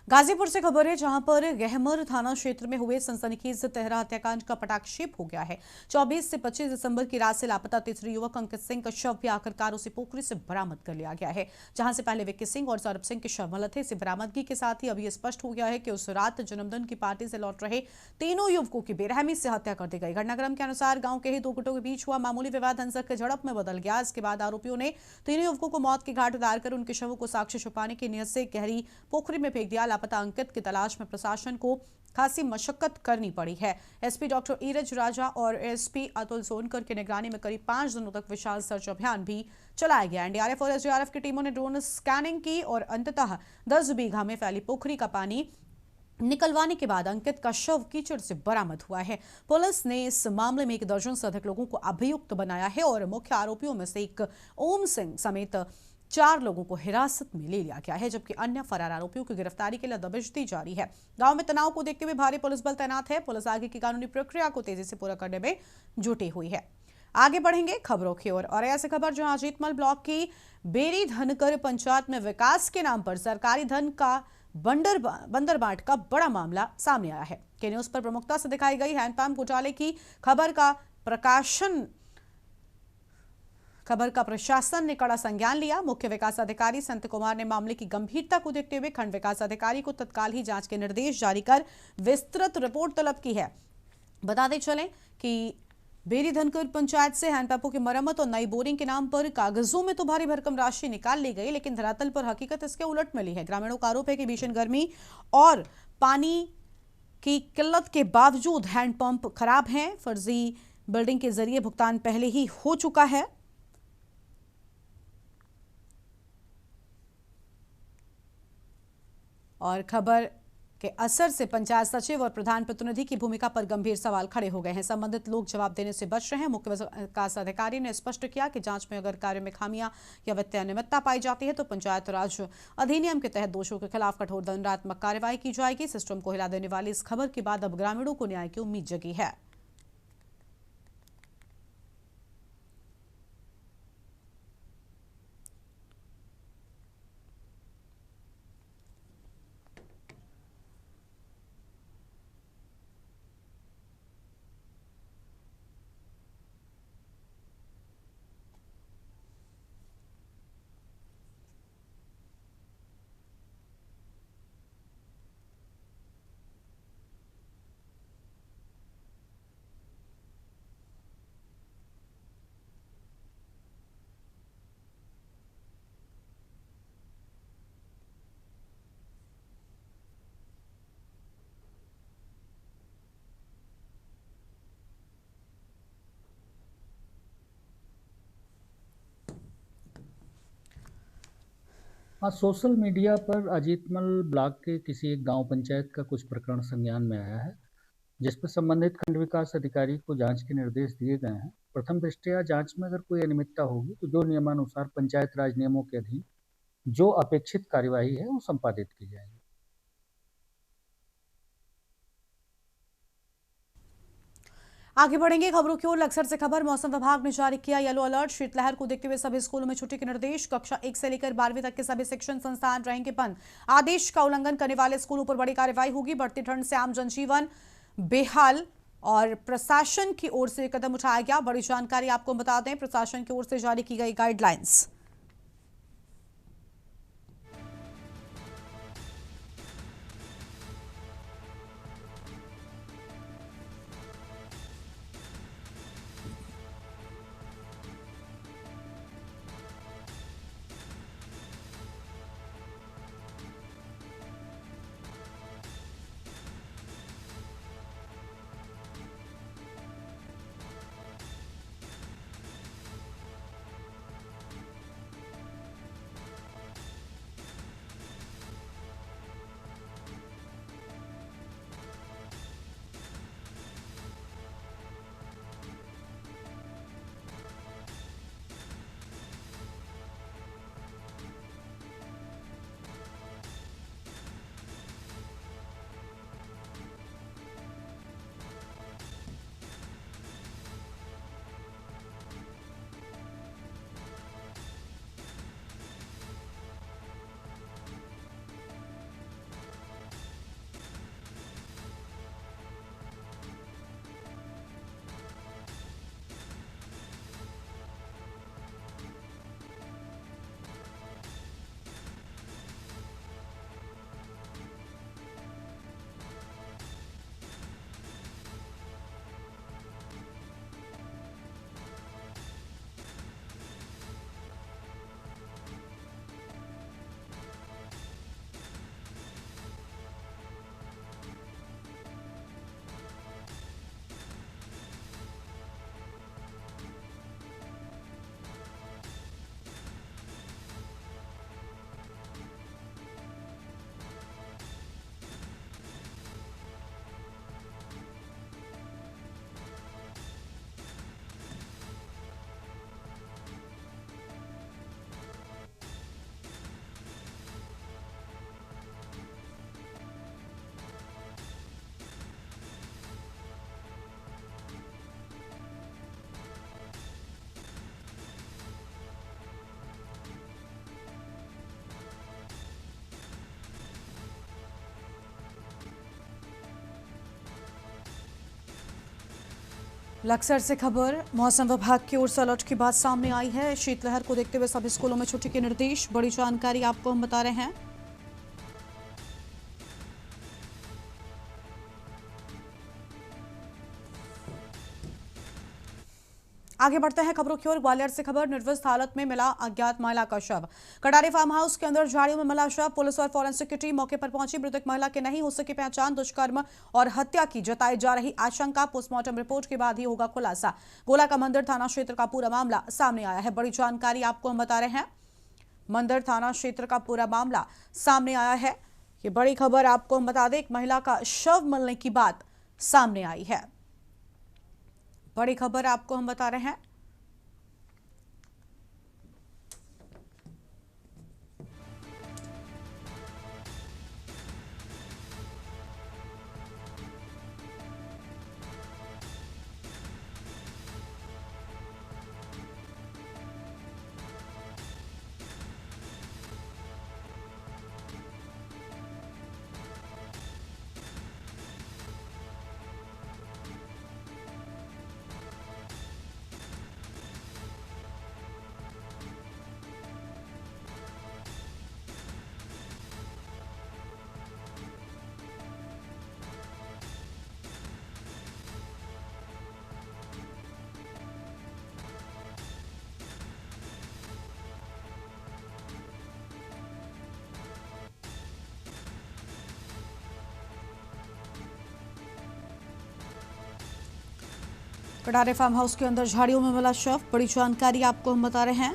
गाजीपुर से खबर है, जहां पर गहमर थाना क्षेत्र में हुए सनसनीखेज तेहरा हत्याकांड का पटाक्षेप हो गया है। 24 से 25 दिसंबर की रात से लापता तीसरे युवक अंकित सिंह का शव भी आखिरकार उसे पोखरी से बरामद कर लिया गया है, जहां से पहले विक्की सिंह और सौरभ सिंह के शव मिले थे। इसी बरामदगी के साथ ही अब यह स्पष्ट हो गया है कि उस रात जन्मदिन की पार्टी से लौट रहे तीनों युवकों की बेरहमी से हत्या कर दी गई। घटनाक्रम के अनुसार गांव के ही दो गुटों के बीच हुआ मामूली विवाद हिंसक की झड़प में बदल गया। इसके बाद आरोपियों ने तीनों युवकों को मौत के घाट उतारकर उनके शवों को साक्ष्य छुपाने की नीयत से गहरी पोखरी में फेंक दिया। लापता अंकित की तलाश में प्रशासन को खासी मशक्कत करनी पड़ी है। एसपी डॉक्टर ईरज राजा और एसपी अतुल सोनकर की निगरानी में करीब 5 दिनों तक विशाल सर्च अभियान भी चलाया गया। एनडीआरएफ और एसडीआरएफ की टीमों ने ड्रोन स्कैनिंग की और अंततः 10 बीघा में फैली पोखरी का पानी निकलवाने के बाद अंकित का शव कीचड़ से बरामद हुआ है। पुलिस ने इस मामले में 1 दर्जन से अधिक लोगों को अभियुक्त बनाया है और मुख्य आरोपियों में से एक ओम सिंह समेत 4 लोगों को हिरासत में ले लिया गया है, जबकि अन्य फरार आरोपियों की गिरफ्तारी के लिए दबिश जारी है। गांव में तनाव को देखते हुए भारी पुलिस बल तैनात है। पुलिस आगे की कानूनी प्रक्रिया को तेजी से पूरा करने में जुटी हुई है। आगे बढ़ेंगे खबरों की ओर और ऐसी खबर जहां अजीतमल ब्लॉक की बेरी धनकर पंचायत में विकास के नाम पर सरकारी धन का बंदर बांट का बड़ा मामला सामने आया है। के न्यूज पर प्रमुखता से दिखाई गई हैंडपंप घोटाले की खबर का प्रशासन ने कड़ा संज्ञान लिया। मुख्य विकास अधिकारी संत कुमार ने मामले की गंभीरता को देखते हुए खंड विकास अधिकारी को तत्काल ही जांच के निर्देश जारी कर विस्तृत रिपोर्ट तलब की है। बताते चलें कि बेरी धनकर पंचायत से हैंडपंपों की मरम्मत और नई बोरिंग के नाम पर कागजों में तो भारी भरकम राशि निकाल ली गई, लेकिन धरातल पर हकीकत इसके उलट मिली है। ग्रामीणों का आरोप है कि भीषण गर्मी और पानी की किल्लत के बावजूद हैंडपंप खराब हैं। फर्जी बिल्डिंग के जरिए भुगतान पहले ही हो चुका है। और खबर के असर से पंचायत सचिव और प्रधान प्रतिनिधि की भूमिका पर गंभीर सवाल खड़े हो गए हैं। संबंधित लोग जवाब देने से बच रहे हैं। मुख्य विकास अधिकारी ने स्पष्ट किया कि जांच में अगर कार्य में खामियां या वित्तीय अनियमितता पाई जाती है तो पंचायत राज अधिनियम के तहत दोषियों के खिलाफ कठोर दंडात्मक कार्रवाई की जाएगी। सिस्टम को हिला देने वाली इस खबर के बाद अब ग्रामीणों को न्याय की उम्मीद जगी है। हाँ, सोशल मीडिया पर अजीतमल ब्लॉक के किसी एक गांव पंचायत का कुछ प्रकरण संज्ञान में आया है, जिस पर संबंधित खंड विकास अधिकारी को जांच के निर्देश दिए गए हैं। प्रथम दृष्टया जांच में अगर कोई अनियमितता होगी तो जो नियमानुसार पंचायत राज नियमों के अधीन जो अपेक्षित कार्यवाही है वो संपादित की जाएगी। आगे बढ़ेंगे खबरों की ओर। लक्सर से खबर, मौसम विभाग ने जारी किया येलो अलर्ट। शीतलहर को देखते हुए सभी स्कूलों में छुट्टी के निर्देश। कक्षा 1 से लेकर 12वीं तक के सभी शिक्षण संस्थान रहेंगे बंद। आदेश का उल्लंघन करने वाले स्कूलों पर बड़ी कार्रवाई होगी। बढ़ती ठंड से आम जनजीवन बेहाल और प्रशासन की ओर से कदम उठाया गया। बड़ी जानकारी आपको बता दें, प्रशासन की ओर से जारी की गई गाइडलाइंस। लक्सर से खबर, मौसम विभाग की ओर से अलर्ट की बात सामने आई है। शीतलहर को देखते हुए सभी स्कूलों में छुट्टी के निर्देश। बड़ी जानकारी आपको हम बता रहे हैं। आगे बढ़ते हैं खबरों की ओर। ग्वालियर से खबर, निर्वस्त हालत में मिला अज्ञात महिला का शव। कटारे फार्म हाउस के अंदर झाड़ियों में मिला शव। पुलिस और फॉरेंसिक की टीम मौके पर पहुंची। मृतक महिला के नहीं हो सकी पहचान। दुष्कर्म और हत्या की जताई जा रही आशंका। पोस्टमार्टम रिपोर्ट के बाद ही होगा खुलासा। गोला का मंदिर थाना क्षेत्र का पूरा मामला सामने आया है। बड़ी जानकारी आपको हम बता रहे हैं। मंदिर थाना क्षेत्र का पूरा मामला सामने आया है। ये बड़ी खबर आपको हम बता दें, एक महिला का शव मिलने की बात सामने आई है। बड़ी खबर आपको हम बता रहे हैं। कटारे फार्म हाउस के अंदर झाड़ियों में मिला शव। बड़ी जानकारी आपको हम बता रहे हैं।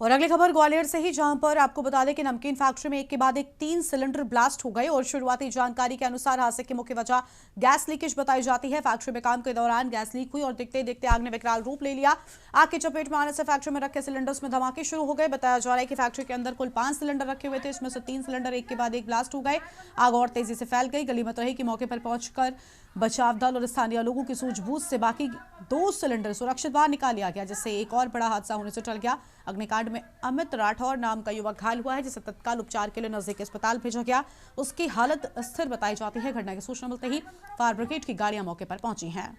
और अगली खबर ग्वालियर से ही, जहां पर आपको बता दें कि नमकीन फैक्ट्री में एक के बाद एक 3 सिलेंडर ब्लास्ट हो गए और शुरुआती जानकारी के अनुसार हादसे की मुख्य वजह गैस लीकेज बताई जाती है। फैक्ट्री में काम के दौरान गैस लीक हुई और दिखते दिखते आग ने विकराल रूप ले लिया। आग की चपेट में आने से फैक्ट्री में रखे सिलेंडर्स में धमाके शुरू हो गए। बताया जा रहा है कि फैक्ट्री के अंदर कुल 5 सिलेंडर रखे हुए थे, इसमें से 3 सिलेंडर एक के बाद एक ब्लास्ट हो गए। आग और तेजी से फैल गई। गलीमत रही कि मौके पर पहुंचकर बचाव दल और स्थानीय लोगों की सूझबूझ से बाकी 2 सिलेंडर सुरक्षित बाहर निकाल लिया गया, जिससे एक और बड़ा हादसा होने से टल गया। अग्निकांड में अमित राठौर नाम का युवक घायल हुआ है, जिसे तत्काल उपचार के लिए नजदीकी अस्पताल भेजा गया। उसकी हालत स्थिर बताई जाती है। घटना की सूचना मिलते ही फायर ब्रिगेड की गाड़ियां मौके पर पहुंची हैं।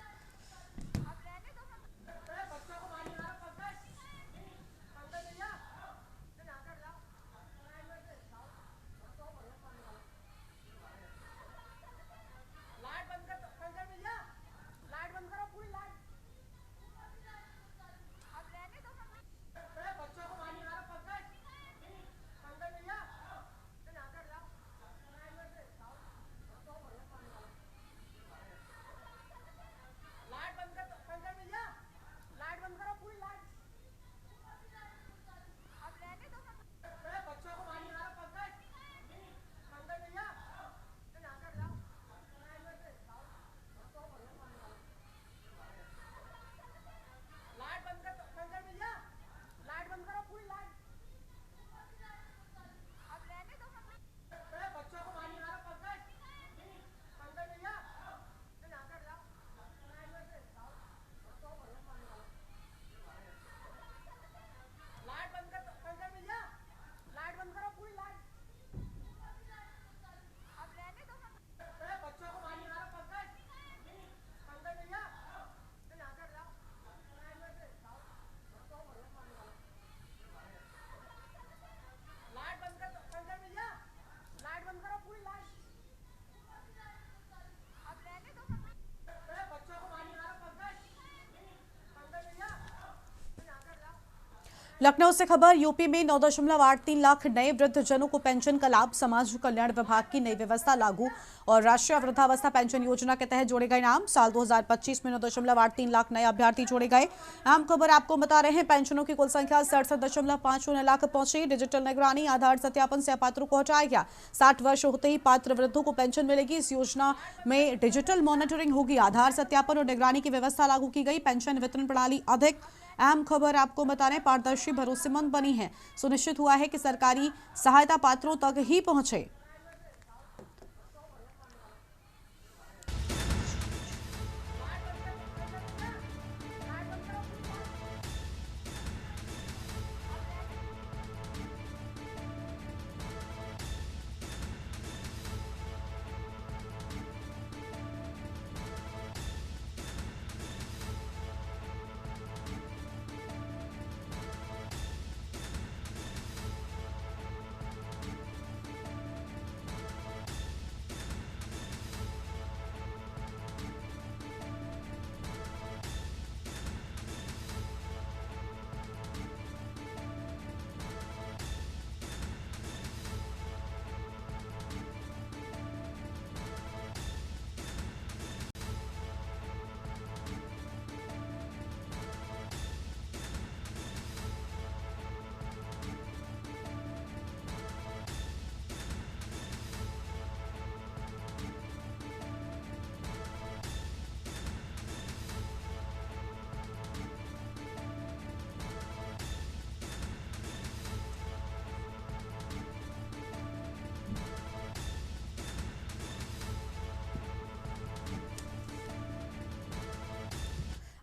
लखनऊ से खबर, यूपी में 9.83 लाख नए वृद्धजनों को पेंशन का लाभ। समाज कल्याण विभाग की नई व्यवस्था लागू और राष्ट्रीय वृद्धावस्था पेंशन योजना के तहत जोड़े गए नाम। साल 2025 में 9.83 लाख नए अभ्यर्थी जोड़े गए। अहम खबर आपको बता रहे हैं, पेंशनों की कुल संख्या 67.50 लाख पहुंची। डिजिटल निगरानी आधार सत्यापन से अपात्रों को हटाया गया। 60 वर्ष होते ही पात्र वृद्धों को पेंशन मिलेगी। इस योजना में डिजिटल मॉनिटरिंग होगी। आधार सत्यापन और निगरानी की व्यवस्था लागू की गई। पेंशन वितरण प्रणाली अधिक। अहम खबर आपको बता रहे हैं, पारदर्शी भरोसेमंद बनी है। सुनिश्चित हुआ है कि सरकारी सहायता पात्रों तक ही पहुंचे।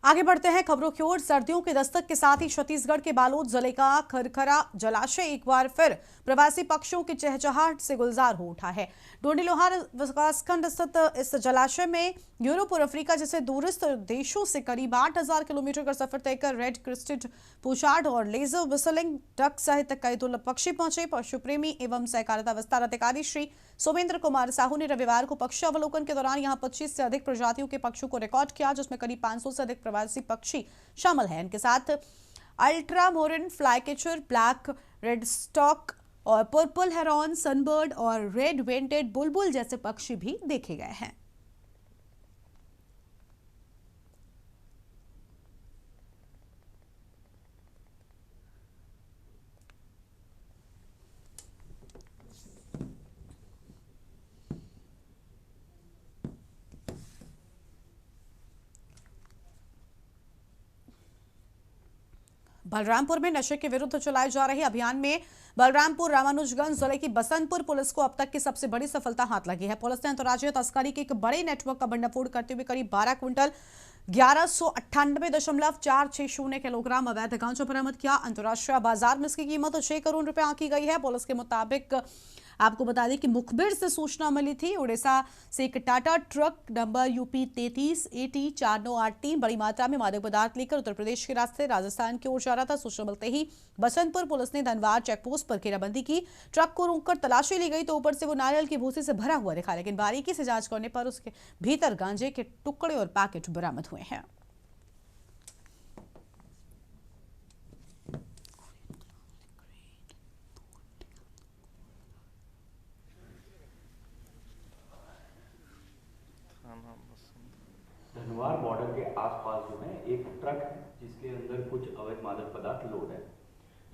आगे बढ़ते हैं खबरों की ओर। सर्दियों के दस्तक के साथ ही छत्तीसगढ़ के बालोद जिले का खरखरा जलाशय एक बार फिर प्रवासी पक्षियों की चहचहाहट से गुलजार हो उठा है। डोंडीलोहार विकासखंड स्थित इस जलाशय में यूरोप और अफ्रीका जैसे दूरस्थ देशों से करीब 8000 किलोमीटर का सफर तय कर रेड क्रिस्टेड पूछाड़ और लेजर विसलिंग डक सहित कई दुर्लभ पक्षी पहुंचे। पशु प्रेमी एवं सहकारिता विस्तार अधिकारी श्री सोमेंद्र कुमार साहू ने रविवार को पक्षी अवलोकन के दौरान यहां 25 से अधिक प्रजातियों के पक्षियों को रिकॉर्ड किया, जिसमें करीब 500 से अधिक प्रवासी पक्षी शामिल हैं। इनके साथ अल्ट्रा मोरिन फ्लाईकेचर, ब्लैक रेड स्टॉक और पर्पल हेरॉन, सनबर्ड और रेड वेंटेड बुलबुल जैसे पक्षी भी देखे गए हैं। बलरामपुर में नशे के विरुद्ध चलाए जा रहे अभियान में बलरामपुर रामानुजगंज जिले की बसंतपुर पुलिस को अब तक की सबसे बड़ी सफलता हाथ लगी है। पुलिस ने अंतर्राज्यीय तस्करी के एक बड़े नेटवर्क का भंडाफोड़ करते हुए करीब 12 क्विंटल 1198.460 किलोग्राम अवैध गांजा बरामद किया। अंतर्राष्ट्रीय बाजार में इसकी कीमत 6 करोड़ रुपए आंकी गई है। पुलिस के मुताबिक आपको बता दें कि मुखबिर से सूचना मिली थी उड़ीसा से एक Tata truck number UP 33 AT 4983 बड़ी मात्रा में मादक पदार्थ लेकर उत्तर प्रदेश के रास्ते राजस्थान की ओर जा रहा था। सूचना मिलते ही बसंतपुर पुलिस ने धनवार चेकपोस्ट पर घेराबंदी की। ट्रक को रोककर तलाशी ली गई तो ऊपर से वो नारियल की भूसी से भरा हुआ दिखा, लेकिन बारीकी से जांच करने पर उसके भीतर गांजे के टुकड़े और पैकेट बरामद हुए हैं। धनवार बॉर्डर के आसपास जो है एक ट्रक है जिसके अंदर कुछ अवैध मादक पदार्थ लोड है।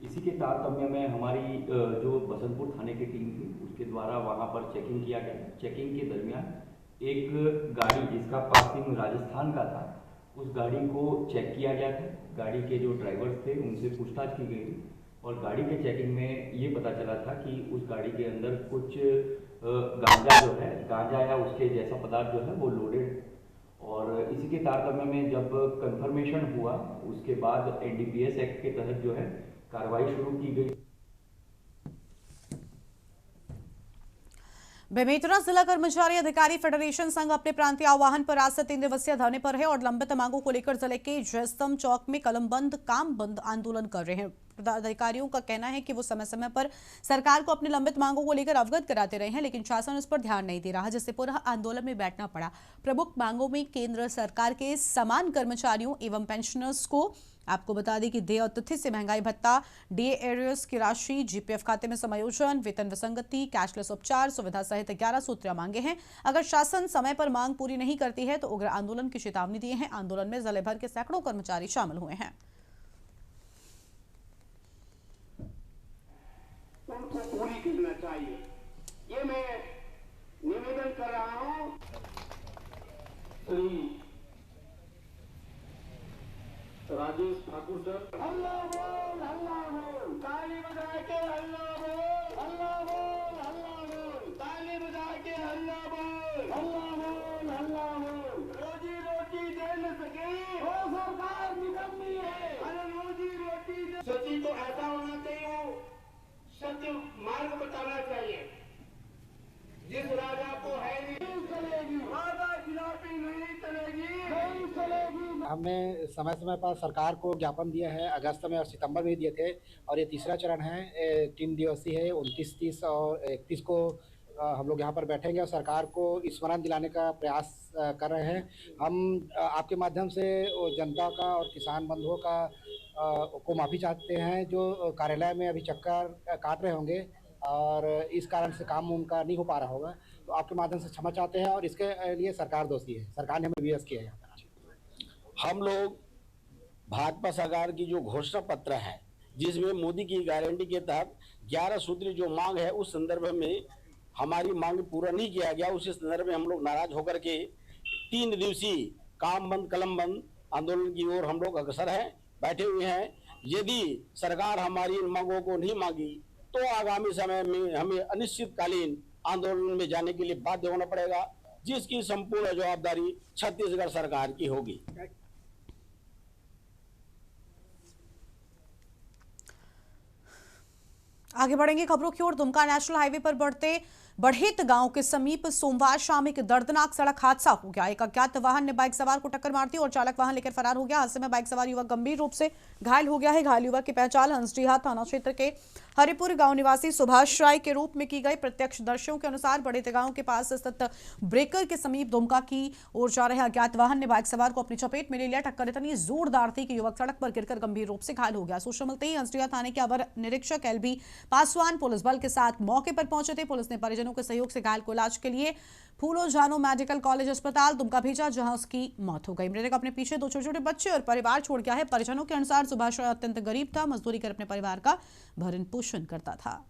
इसी के तारतम्य में हमारी जो बसंतपुर थाने की टीम थी उसके द्वारा वहां पर चेकिंग किया गया। चेकिंग के दरमियान एक गाड़ी जिसका पासिंग राजस्थान का था उस गाड़ी को चेक किया गया था। गाड़ी के जो ड्राइवर्स थे उनसे पूछताछ की गई और गाड़ी के चेकिंग में ये पता चला था कि उस गाड़ी के अंदर कुछ गांजा जो है, गांजा या उसके जैसा पदार्थ जो है वो लोडेड। और इसी के तारतम्य में जब कंफर्मेशन हुआ उसके बाद NDPS एक्ट के तहत जो है कार्रवाई शुरू की गई। बेमेतरा जिला कर्मचारी अधिकारी फेडरेशन संघ अपने प्रांतीय आह्वान पर आज से 3 दिवसीय धरने पर है और लंबित मांगों को लेकर जिले के जयस्तंभ चौक में कलम बंद काम बंद आंदोलन कर रहे हैं। अधिकारियों का कहना है कि वो समय समय पर सरकार को अपनी लंबित मांगों को लेकर अवगत कराते रहे हैं, लेकिन शासन उस पर ध्यान नहीं दे रहा, जिससे पुनः आंदोलन में बैठना पड़ा। प्रमुख मांगों में केंद्र सरकार के समान कर्मचारियों एवं पेंशनर्स को आपको बता दें कि देय और तिथि से महंगाई भत्ता, डे एरियर्स की राशि, GPF खाते में समायोजन, वेतन विसंगति, कैशलेस उपचार सुविधा सहित 11 सूत्रीय मांगे हैं। अगर शासन समय पर मांग पूरी नहीं करती है तो उग्र आंदोलन की चेतावनी दी है। आंदोलन में जिले भर के सैकड़ों कर्मचारी शामिल हुए हैं। उनको पूरी करना चाहिए, ये मैं निवेदन कर रहा हूं। राजेश ठाकुर सर, हल्ला बोल, ताली बजा के हल्ला बोल, ताली बजा के हल्ला बोल, रोजी रोटी दे न सके वो सरकार निकम्मी है। अरे रोजी रोटी सच्ची तो ऐसा होना चाहिए, सत्य मार्ग बताना चाहिए। जिस राजा को है नहीं चलेगी, राजा खिलाफी नहीं चलेगी। हमने समय समय पर सरकार को ज्ञापन दिया है, अगस्त में और सितंबर में दिए थे और ये तीसरा चरण है, 3 दिवसीय है। 29, 30 और 31 को हम लोग यहाँ पर बैठेंगे और सरकार को स्मरण दिलाने का प्रयास कर रहे हैं। हम आपके माध्यम से जनता का और किसान बंधुओं का को माफ़ी चाहते हैं जो कार्यालय में अभी चक्कर काट रहे होंगे और इस कारण से काम उनका नहीं हो पा रहा होगा, तो आपके माध्यम से क्षमा चाहते हैं और इसके लिए सरकार दोषी है। सरकार ने हमें विवश किया है। हम लोग भाजपा सरकार की जो घोषणा पत्र है जिसमें मोदी की गारंटी के तहत 11 सूत्री जो मांग है उस संदर्भ में हमारी मांग पूरा नहीं किया गया, उसी संदर्भ में हम लोग नाराज होकर के 3 दिवसीय काम बंद कलम बंद आंदोलन की ओर हम लोग अग्रसर हैं, बैठे हुए हैं। यदि सरकार हमारी इन मांगों को नहीं मांगी तो आगामी समय में हमें अनिश्चितकालीन आंदोलन में जाने के लिए बाध्य होना पड़ेगा, जिसकी संपूर्ण जवाबदारी छत्तीसगढ़ सरकार की होगी। आगे बढ़ेंगे खबरों की ओर। दुमका नेशनल हाईवे पर बढ़ेत गांव के समीप सोमवार शाम एक दर्दनाक सड़क हादसा हो गया। एक अज्ञात वाहन ने बाइक सवार को टक्कर मार दी और चालक वाहन लेकर फरार हो गया। हादसे में बाइक सवार युवक गंभीर रूप से घायल हो गया है। घायल युवक की पहचान हंसडीहा थाना क्षेत्र के हरिपुर गांव निवासी सुभाष राय के रूप में की गई। प्रत्यक्षदर्शियों के अनुसार बढ़ेत गांव के पास स्थित ब्रेकर के समीप दुमका की ओर जा रहे अज्ञात वाहन ने बाइक सवार को अपनी चपेट में ले लिया। टक्कर इतनी जोरदार थी कि युवक सड़क पर गिरकर गंभीर रूप से घायल हो गया। सूचना मिलते ही हंसडीहा थाने के अवर निरीक्षक LB पासवान पुलिस बल के साथ मौके पर पहुंचे थे। पुलिस ने परिजनों के सहयोग से घायल को इलाज के लिए फूलो जानो मेडिकल कॉलेज अस्पताल दुमका भेजा, जहां उसकी मौत हो गई। मृतक अपने पीछे 2 छोटे-छोटे बच्चे और परिवार छोड़ गया है। परिजनों के अनुसार सुभाष राय अत्यंत गरीब था, मजदूरी कर अपने परिवार का भरण पोषण करता था।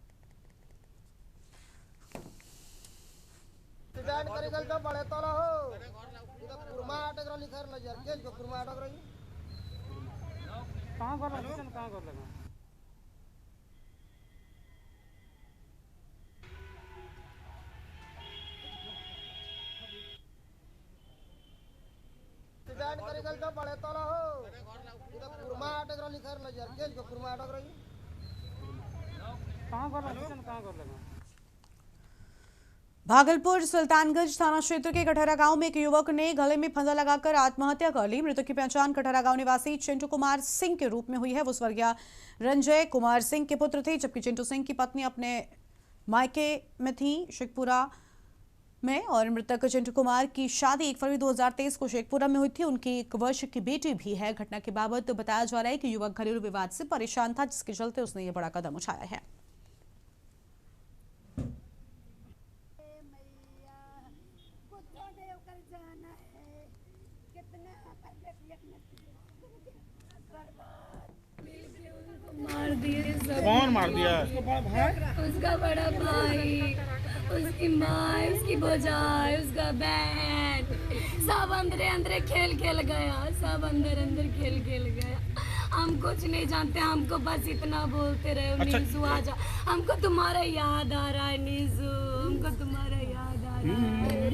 डिजाइन करे गल तो बड़े तोला हो इधर कुरमा अटक रही कर ल यार के कुरमा अटक रही कहां कर लगा। भागलपुर सुल्तानगंज थाना क्षेत्र के कठहरा गांव में एक युवक ने गले में फंदा लगाकर आत्महत्या कर ली। मृतक की पहचान कठहरा गांव निवासी चिंटू कुमार सिंह के रूप में हुई है। वो स्वर्गीय रंजय कुमार सिंह के पुत्र थे, जबकि चिंटू सिंह की पत्नी अपने मायके में थी शेखपुरा में। और मृतक चिंटू कुमार की शादी 1 फरवरी 2023 को शेखपुरा में हुई थी। उनकी 1 वर्ष की बेटी भी है। घटना के बाबत बताया जा रहा है कि युवक घरेलू विवाद से परेशान था, जिसके चलते उसने ये बड़ा कदम उठाया है। मार दिए सब। कौन मार दिया? उसका बड़ा भाई, उसकी माँ, उसकी भौजाई, उसका बहन, सब अंदर अंदर खेल खेल गया, सब अंदर अंदर खेल खेल गया। हम कुछ नहीं जानते, हमको बस इतना बोलते रहे नीसू आजा, हमको तुम्हारा याद आ रहा है नीसू, हमको तुम्हारा याद आ रहा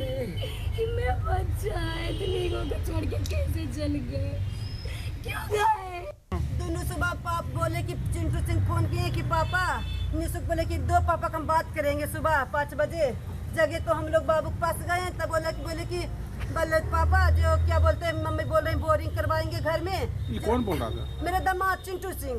है कि मैं बच्चा है, इतनी को छोड़ के कैसे चल गए, क्यों गए? दोनों सुबह पाप बोले कि चिंटू सिंह फोन किए कि पापा, निशुक बोले कि 2 पापा हम बात करेंगे सुबह 5 बजे। जगह तो हम लोग बाबू के पास गए, तब बोले कि पापा जो क्या बोलते हैं, मम्मी बोल रही बोरिंग करवाएंगे घर में। ये कौन बोल रहा था? मेरा दामाद चिंटू सिंह।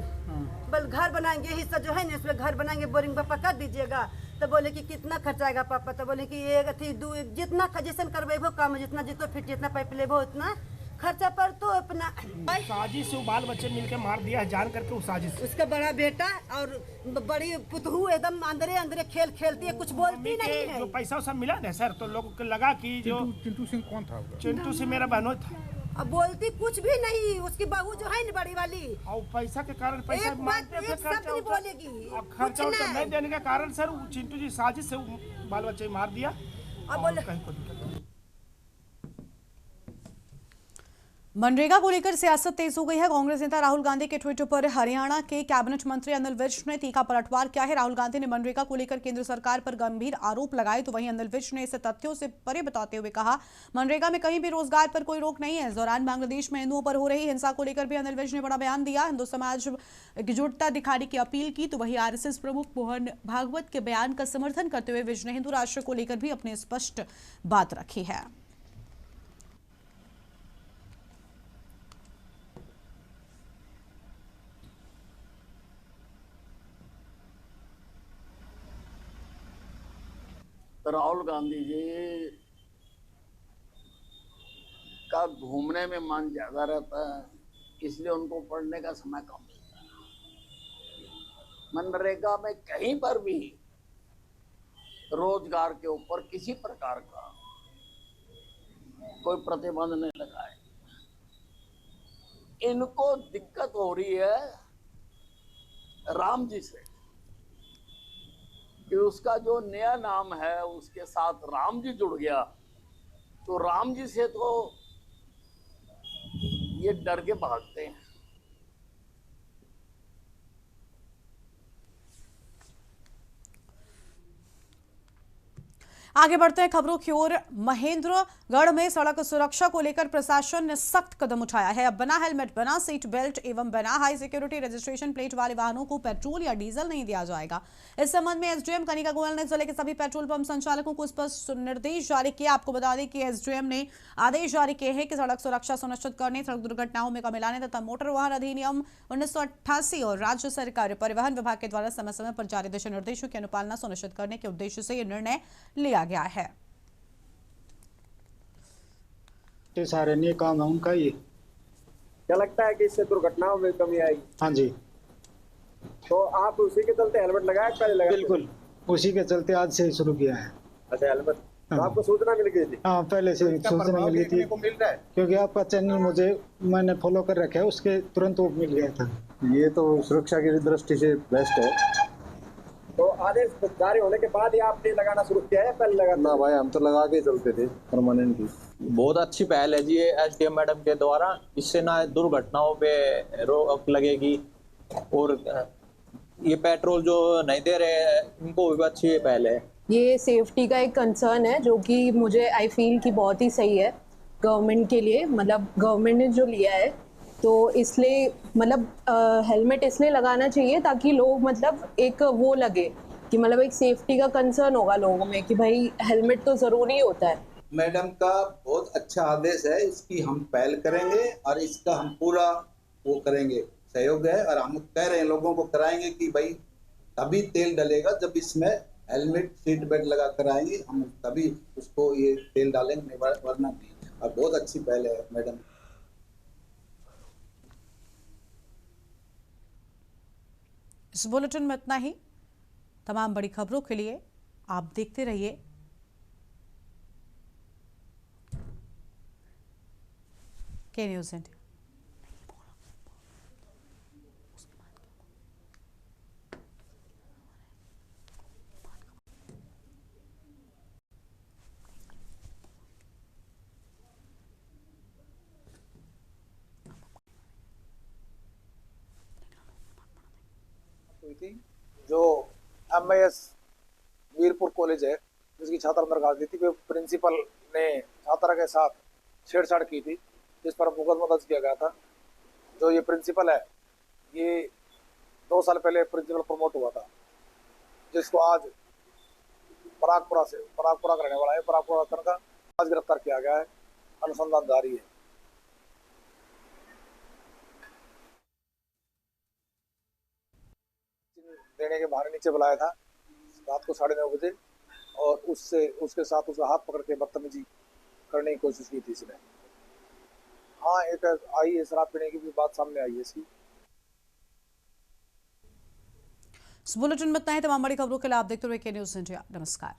बल घर बनाएंगे, हिस्सा जो है ना इसमें घर बनाएंगे, बोरिंग पापा कर दीजिएगा। तो बोले कि कितना खर्चा आएगा पापा? तो बोले कि एक थी जितना जैसन करवेबो काम, जितना जितो फिर जितना पाइप लेबो उतना खर्चा पर तो अपना। साजिश से बाल बच्चे मिलकर मार दिया है, जान करके वो साजिश। उसका बड़ा बेटा और बड़ी पुतहू एकदम अंदरे अंदरे खेल खेलती है, कुछ बोलती नहीं है। जो पैसा सब मिला ना सर, तो लोगों को लगा कि जो चिंटू सिंह कौन था? चिंटू सिंह मेरा बहनोई था। अब बोलती कुछ भी नहीं, उसकी बहू जो है ना बड़ी वाली, और पैसा के कारण पैसा मांगते थे, खर्चा बोलेगी और खर्चा नहीं देने के कारण सर चिंटू जी साजिश से बाल बच्चे मार दिया। अब बोले मनरेगा को लेकर सियासत तेज हो गई है। कांग्रेस नेता राहुल गांधी के ट्वीट पर हरियाणा के कैबिनेट मंत्री अनिल विज ने तीखा पलटवार किया है। राहुल गांधी ने मनरेगा को लेकर केंद्र सरकार पर गंभीर आरोप लगाए, तो वहीं अनिल विज ने इसे तथ्यों से परे बताते हुए कहा, मनरेगा में कहीं भी रोजगार पर कोई रोक नहीं है। इस दौरान बांग्लादेश में हिंदुओं पर हो रही हिंसा को लेकर भी अनिल विज ने बड़ा बयान दिया, हिंदू समाज एकजुटता दिखाने की अपील की। तो वहीं आरएसएस प्रमुख मोहन भागवत के बयान का समर्थन करते हुए विज ने हिंदू राष्ट्र को लेकर भी अपनी स्पष्ट बात रखी है। राहुल गांधी जी का घूमने में मन ज्यादा रहता है, इसलिए उनको पढ़ने का समय कम मिलता है। मनरेगा में कहीं पर भी रोजगार के ऊपर किसी प्रकार का कोई प्रतिबंध नहीं लगाए। इनको दिक्कत हो रही है राम जी से कि उसका जो नया नाम है उसके साथ राम जी जुड़ गया, तो राम जी से तो ये डर के भागते हैं। आगे बढ़ते हैं खबरों की ओर। महेंद्रगढ़ में सड़क सुरक्षा को लेकर प्रशासन ने सख्त कदम उठाया है। अब बना हेलमेट, बना सीट बेल्ट एवं बना हाई सिक्योरिटी रजिस्ट्रेशन प्लेट वाले वाहनों को पेट्रोल या डीजल नहीं दिया जाएगा। इस संबंध में एसडीएम कनिका गोयल ने जिले के सभी पेट्रोल पंप संचालकों को स्पष्ट निर्देश जारी किया। आपको बता दें कि एसडीएम ने आदेश जारी किए हैं कि सड़क सुरक्षा सुनिश्चित करने, सड़क दुर्घटनाओं में कमी लाने तथा मोटर वाहन अधिनियम 1988 और राज्य सरकार परिवहन विभाग के द्वारा समय समय पर जारी दिशा निर्देशों की अनुपालना सुनिश्चित करने के उद्देश्य से यह निर्णय लिया गया है। सराहनीय काम है उनका ये। क्या लगता है कि इससे दुर्घटनाओं में कमी आएगी? हाँ जी, तो आप उसी के चलते हेलमेट लगाया, पहले लगाया? बिल्कुल उसी के चलते आज से शुरू किया है। अच्छा, हेलमेट तो आपको सूचना मिल गई थी? हाँ, पहले से सूचना मिल गई थी, क्योंकि आपका चैनल मैंने फॉलो कर रखा है, उसके तुरंत वो मिल गया था। ये तो सुरक्षा की दृष्टि से बेस्ट है। तो आदेश जारी होने के बाद ही आपने लगाना शुरू किया है, पहले लगा? ना भाई, हम तो लगा के चलते थे परमानेंट ही। बहुत अच्छी पहल है जी ये एसडीएम मैडम के द्वारा। इससे ना दुर्घटनाओं पे रोक लगेगी और ये पेट्रोल जो नहीं दे रहे हैं उनको भी अच्छी पहल है। ये सेफ्टी का एक कंसर्न है जो कि मुझे आई फील कि बहुत ही सही है गवर्नमेंट के लिए। मतलब गवर्नमेंट ने जो लिया है तो इसलिए मतलब हेलमेट इसलिए लगाना चाहिए ताकि लोग मतलब एक वो लगे कि मतलब एक सेफ्टी का कंसर्न होगा लोगों में कि भाई हेलमेट तो ज़रूरी होता है। मैडम का बहुत अच्छा आदेश है, इसकी हम पहल करेंगे और इसका हम पूरा वो करेंगे, सहयोग है। और हम कह रहे हैं लोगों को कराएंगे कि भाई तभी तेल डलेगा जब इसमें हेलमेट सीट बेल्ट लगा कर आएंगे, हम तभी उसको ये तेल डालेंगे, वरना नहीं। और बहुत अच्छी पहल है मैडम। इस बुलेटिन में इतना ही। तमाम बड़ी खबरों के लिए आप देखते रहिए के न्यूज़ इंडिया। थी जो MIS वीरपुर कॉलेज है जिसकी छात्रा दरखास्त दी थी, प्रिंसिपल ने छात्रा के साथ छेड़छाड़ की थी जिस पर मुकदमा दर्ज किया गया था। जो ये प्रिंसिपल है ये 2 साल पहले प्रिंसिपल प्रमोट हुआ था, जिसको आज परागपुरा का रहने वाला है, परागपुरा का आज गिरफ्तार किया गया है। अनुसंधान जारी है। देने के बहाने नीचे बुलाया था रात को 9:30 बजे और उसके साथ उसका हाथ पकड़ के बदतमीजी करने की कोशिश की थी इसने। हाँ, एक आई है शराब पीने की भी बात सामने आई है इसकी। इस बुलेटिन में इतना ही। तमाम बड़ी खबरों के लिए आप देखते रहिए के न्यूज़ इंडिया। नमस्कार।